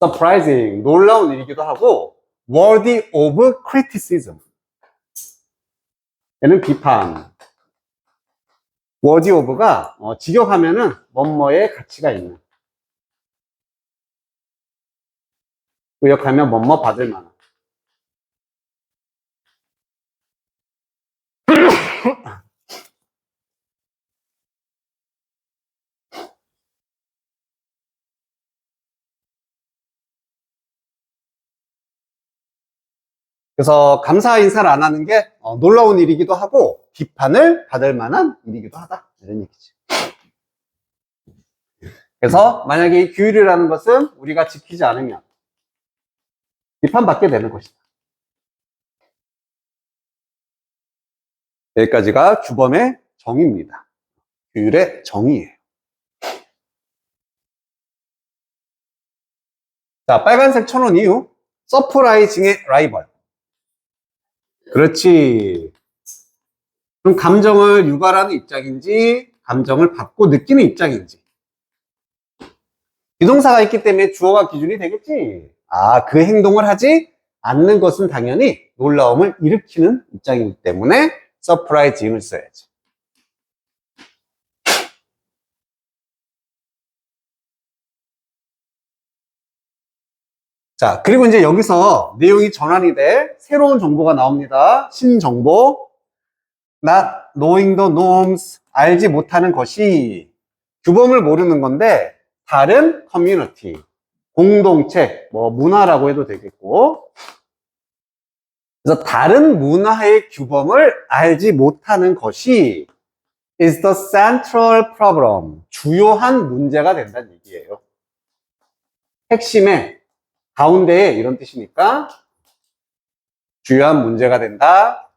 surprising, 놀라운 일이기도 하고 worthy of criticism, 얘는 비판. worthy of가 직역하면은 뭐뭐에 가치가 있는, 의역하면 뭐뭐 받을 만한. 그래서 감사 인사를 안 하는 게 놀라운 일이기도 하고 비판을 받을 만한 일이기도 하다, 이런 얘기지. 그래서 만약에 이 규율이라는 것은 우리가 지키지 않으면 비판받게 되는 것이다. 여기까지가 규범의 정의입니다. 규율의 정의예요. 자, 빨간색 천원 이유. 서프라이징의 라이벌. 그렇지. 그럼 감정을 유발하는 입장인지, 감정을 받고 느끼는 입장인지. 비동사가 있기 때문에 주어가 기준이 되겠지. 아, 그 행동을 하지 않는 것은 당연히 놀라움을 일으키는 입장이기 때문에 서프라이징을 써야지. 자, 그리고 이제 여기서 내용이 전환이 돼 새로운 정보가 나옵니다. 신정보. Not knowing the norms. 알지 못하는 것이 규범을 모르는 건데 다른 커뮤니티, 공동체, 뭐 문화라고 해도 되겠고, 그래서 다른 문화의 규범을 알지 못하는 것이 is the central problem. 주요한 문제가 된다는 얘기예요. 핵심에 가운데에 이런 뜻이니까 주요한 문제가 된다.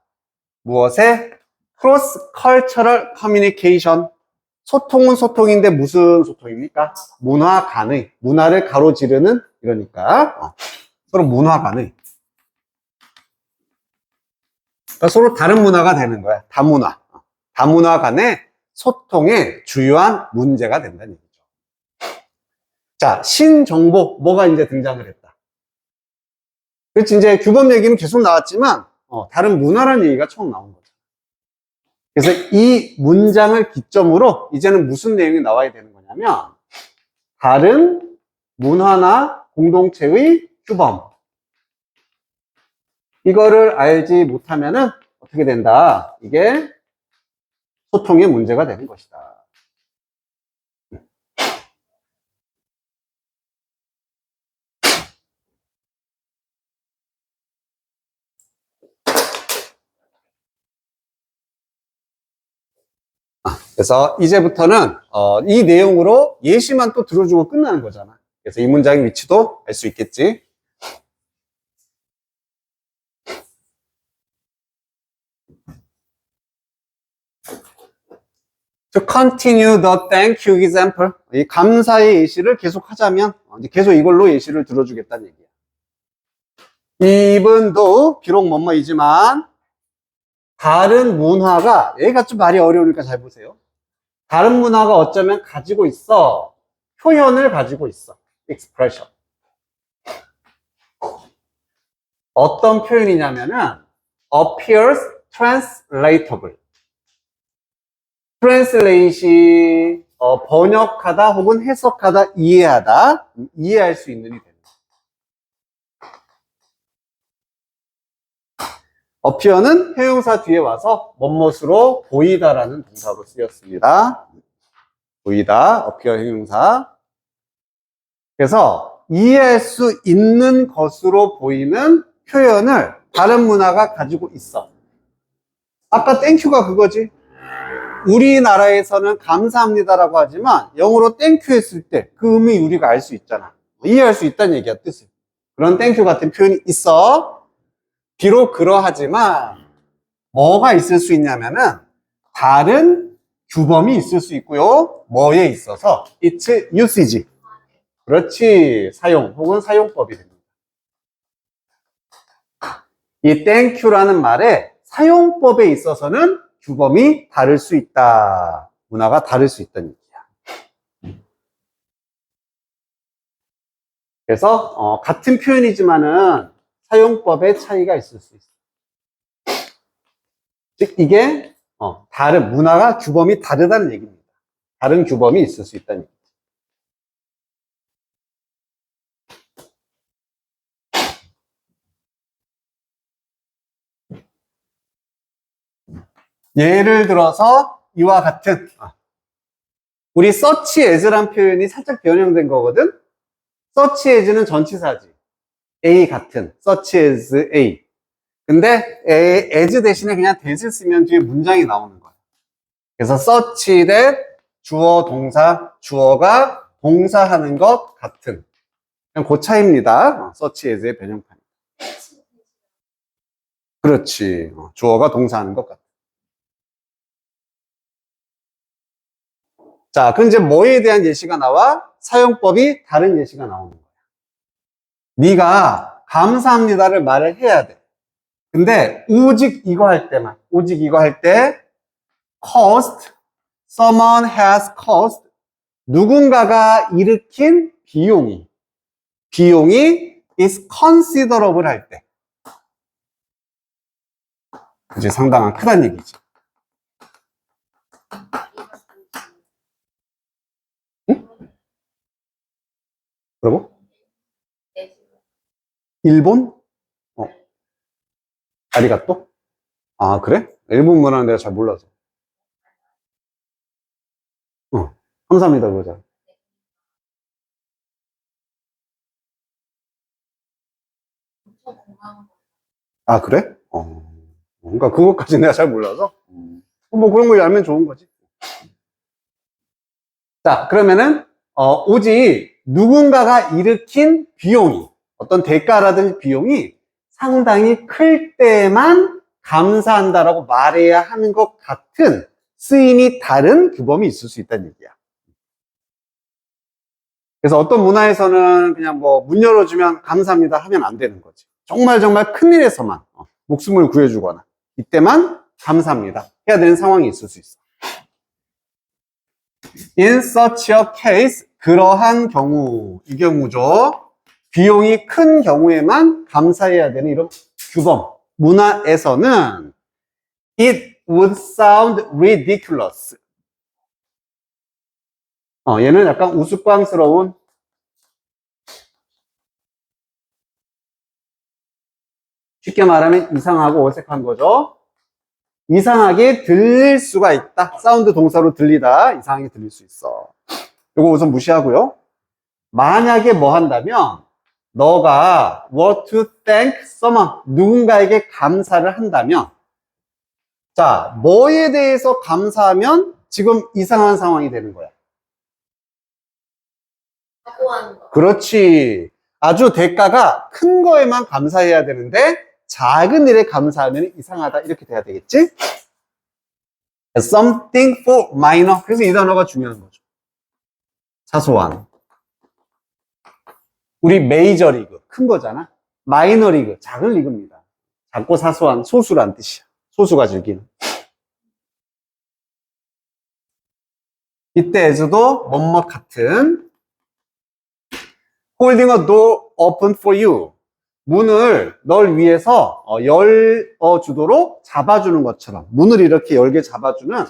무엇에? cross cultural communication. 소통은 소통인데 무슨 소통입니까? 문화 간의, 문화를 가로지르는, 이러니까 서로 문화 간의, 그러니까 서로 다른 문화가 되는 거야. 다문화. 다문화 간의 소통에 주요한 문제가 된다는 얘기죠. 자, 신정보, 뭐가 이제 등장을 했다. 그렇지, 이제 규범 얘기는 계속 나왔지만 다른 문화라는 얘기가 처음 나온 거죠. 그래서 이 문장을 기점으로 이제는 무슨 내용이 나와야 되는 거냐면 다른 문화나 공동체의 규범, 이거를 알지 못하면은 어떻게 된다? 이게 소통의 문제가 되는 것이다. 그래서 이제부터는 이 내용으로 예시만 또 들어주고 끝나는 거잖아. 그래서 이 문장의 위치도 알 수 있겠지. To continue the thank you example. 이 감사의 예시를 계속 하자면 계속 이걸로 예시를 들어주겠다는 얘기야. even though 비록 뭐뭐이지만 다른 문화가, 얘가 좀 말이 어려우니까 잘 보세요. 다른 문화가 어쩌면 가지고 있어. 표현을 가지고 있어. expression. 어떤 표현이냐면은 appears translatable. translate이 번역하다 혹은 해석하다, 이해하다, 이해할 수 있는 이 됩니다. appear는 형용사 뒤에 와서 뭐뭇으로 보이다라는 동사로 쓰였습니다. 보이다, appear 형용사. 그래서 이해할 수 있는 것으로 보이는 표현을 다른 문화가 가지고 있어. 아까 땡큐가 그거지. 우리나라에서는 감사합니다라고 하지만 영어로 땡큐 했을 때 그 의미 우리가 알 수 있잖아. 이해할 수 있다는 얘기야, 뜻을. 그런 땡큐 같은 표현이 있어. 비록 그러하지만 뭐가 있을 수 있냐면은 다른 규범이 있을 수 있고요. 뭐에 있어서 it's usage. 그렇지, 사용 혹은 사용법이 됩니다. 이 땡큐라는 말의 사용법에 있어서는 규범이 다를 수 있다. 문화가 다를 수 있다는 얘기야. 그래서 같은 표현이지만은 사용법에 차이가 있을 수 있어. 즉 이게 다른 문화가 규범이 다르다는 얘기입니다. 다른 규범이 있을 수 있다는 얘기입니다. 예를 들어서 이와 같은, 우리 search as란 표현이 살짝 변형된 거거든. search as는 전치사지. A 같은, search as A. 근데 as 대신에 그냥 that을 쓰면 뒤에 문장이 나오는 거야. 그래서 search that, 주어, 동사, 주어가 동사하는 것 같은. 그냥 그 차이입니다. search as의 변형판. 그렇지. 주어가 동사하는 것 같은. 자, 그럼 이제 뭐에 대한 예시가 나와? 사용법이 다른 예시가 나오는 거야. 네가 감사합니다를 말을 해야 돼. 근데 오직 이거 할 때만, 오직 이거 할 때 cost, someone has cost, 누군가가 일으킨 비용이 is considerable 할 때. 그치, 상당한 크다는 얘기지. 응? 뭐라고? 일본? 아리가또? 아, 그래? 일본 문화는 내가 잘 몰라서. 감사합니다, 그거잖아. 아, 그래? 그러니까 그것까지 내가 잘 몰라서. 뭐 그런 걸 알면 좋은 거지. 자, 그러면은, 오직 누군가가 일으킨 비용이, 어떤 대가라든지 비용이 상당히 클 때만 감사한다라고 말해야 하는 것 같은 쓰임이 다른 규범이 있을 수 있다는 얘기야. 그래서 어떤 문화에서는 그냥 뭐 문 열어주면 감사합니다 하면 안 되는 거지. 정말 큰일에서만 목숨을 구해주거나 이때만 감사합니다 해야 되는 상황이 있을 수 있어. In such a case, 그러한 경우, 이 경우죠. 비용이 큰 경우에만 감사해야 되는 이런 규범, 문화에서는 it would sound ridiculous. 얘는 약간 우스꽝스러운, 쉽게 말하면 이상하고 어색한 거죠. 이상하게 들릴 수가 있다. 사운드 동사로 들리다. 이상하게 들릴 수 있어. 이거 우선 무시하고요. 만약에 뭐 한다면 너가 were to thank someone, 누군가에게 감사를 한다면, 자, 뭐에 대해서 감사하면 지금 이상한 상황이 되는 거야. 그렇지. 아주 대가가 큰 거에만 감사해야 되는데 작은 일에 감사하면 이상하다 이렇게 돼야 되겠지? Something for minor. 그래서 이 단어가 중요한 거죠. 사소한. 우리 메이저리그 큰 거잖아. 마이너리그 작은 리그입니다. 작고 사소한 소수란 뜻이야. 소수가 즐기는. 이때에서도 뭐뭐 같은 holding a door open for you. 문을 널 위해서 열어주도록 잡아주는 것처럼 문을 이렇게 열게 잡아주는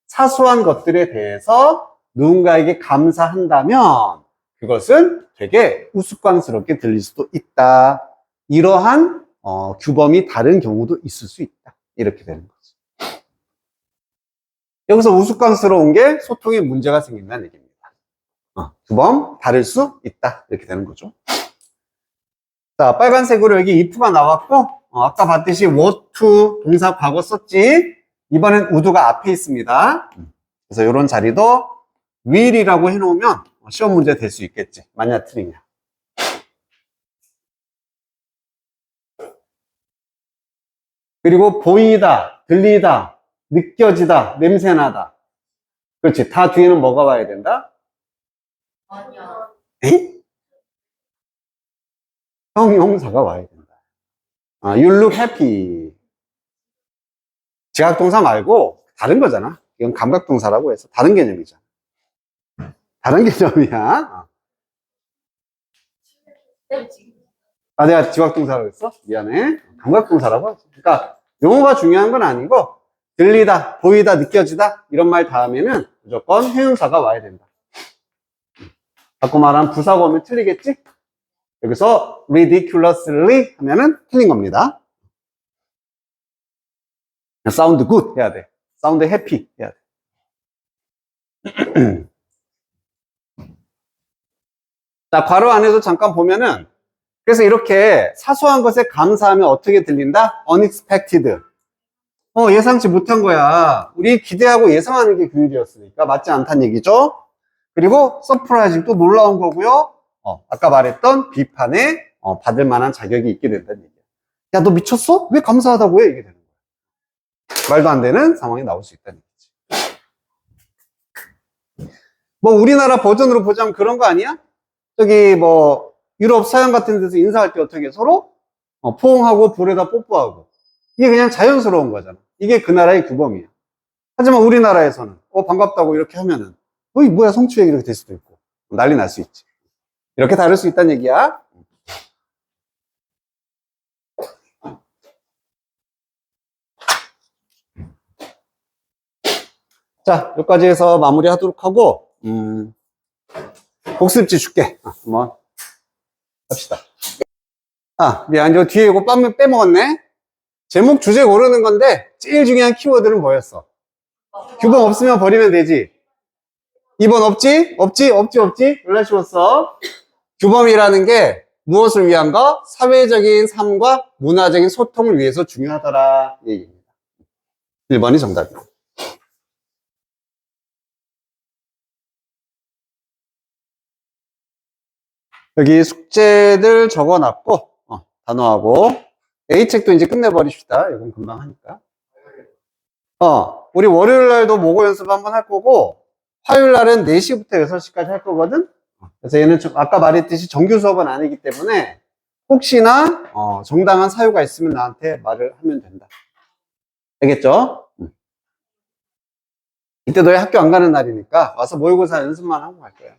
사소한 것들에 대해서 누군가에게 감사한다면 그것은 되게 우스꽝스럽게 들릴 수도 있다. 이러한 규범이 다른 경우도 있을 수 있다. 이렇게 되는 거죠. 여기서 우스꽝스러운 게 소통에 문제가 생긴다는 얘기입니다. 규범 다를 수 있다. 이렇게 되는 거죠. 자, 빨간색으로 여기 if가 나왔고, 아까 봤듯이 were to 동사 과거 썼지? 이번엔 would가 앞에 있습니다. 그래서 이런 자리도 will이라고 해놓으면 시험 문제 될 수 있겠지. 만약 틀리면. 그리고 보이다, 들리다, 느껴지다, 냄새나다. 그렇지. 다 뒤에는 뭐가 와야 된다? 아니야. 에? 형용사가 와야 된다. You look happy. 지각동사 말고 다른 거잖아. 이건 감각동사라고 해서 다른 개념이잖아. 다른 개념이야. 내가 지각동사라고 했어? 미안해. 감각동사라고 하지. 그러니까 용어가 중요한 건 아니고 들리다, 보이다, 느껴지다 이런 말 다음에는 무조건 형용사가 와야 된다. 아까 말한 부사가 오면 틀리겠지? 여기서 ridiculously 하면은 틀린 겁니다. sound good 해야 돼. sound happy 해야 돼. 자, 괄호 안에서 잠깐 보면은 그래서 이렇게 사소한 것에 감사하면 어떻게 들린다? unexpected. 예상치 못한 거야. 우리 기대하고 예상하는 게 규율이었으니까 맞지 않다는 얘기죠. 그리고 surprising 또 놀라운 거고요. 아까 말했던 비판에 받을 만한 자격이 있게 된다는 얘기야. 야, 너 미쳤어? 왜 감사하다고 해? 이게 되는 거야. 말도 안 되는 상황이 나올 수 있다는 얘기지. 뭐 우리나라 버전으로 보자면 그런 거 아니야? 저기 뭐 유럽 서양 같은 데서 인사할 때 어떻게 서로 포옹하고 볼에다 뽀뽀하고 이게 그냥 자연스러운 거잖아. 이게 그 나라의 규범이야. 하지만 우리나라에서는 반갑다고 이렇게 하면은 어이 뭐야 성추행 이렇게 될 수도 있고 난리 날 수 있지. 이렇게 다를 수 있다는 얘기야. 자, 여기까지 해서 마무리 하도록 하고 복습지 줄게. 한번 합시다. 미안, 저 뒤에 이거 빼먹었네. 제목 주제 고르는 건데 제일 중요한 키워드는 뭐였어? 규범 없으면 버리면 되지. 2번 없지? 없지? 얼마나 쉬웠어? 규범이라는 게 무엇을 위한가? 사회적인 삶과 문화적인 소통을 위해서 중요하더라. 얘기입니다. 1번이 정답이에요. 여기 숙제들 적어놨고, 단어하고, A책도 이제 끝내버립시다. 이건 금방 하니까. 우리 월요일 날도 모고 연습 한번 할 거고, 화요일 날은 4시부터 6시까지 할 거거든? 그래서 얘는 아까 말했듯이 정규 수업은 아니기 때문에, 혹시나, 정당한 사유가 있으면 나한테 말을 하면 된다. 알겠죠? 이때 너희 학교 안 가는 날이니까 와서 모의고사 연습만 하고 갈 거야.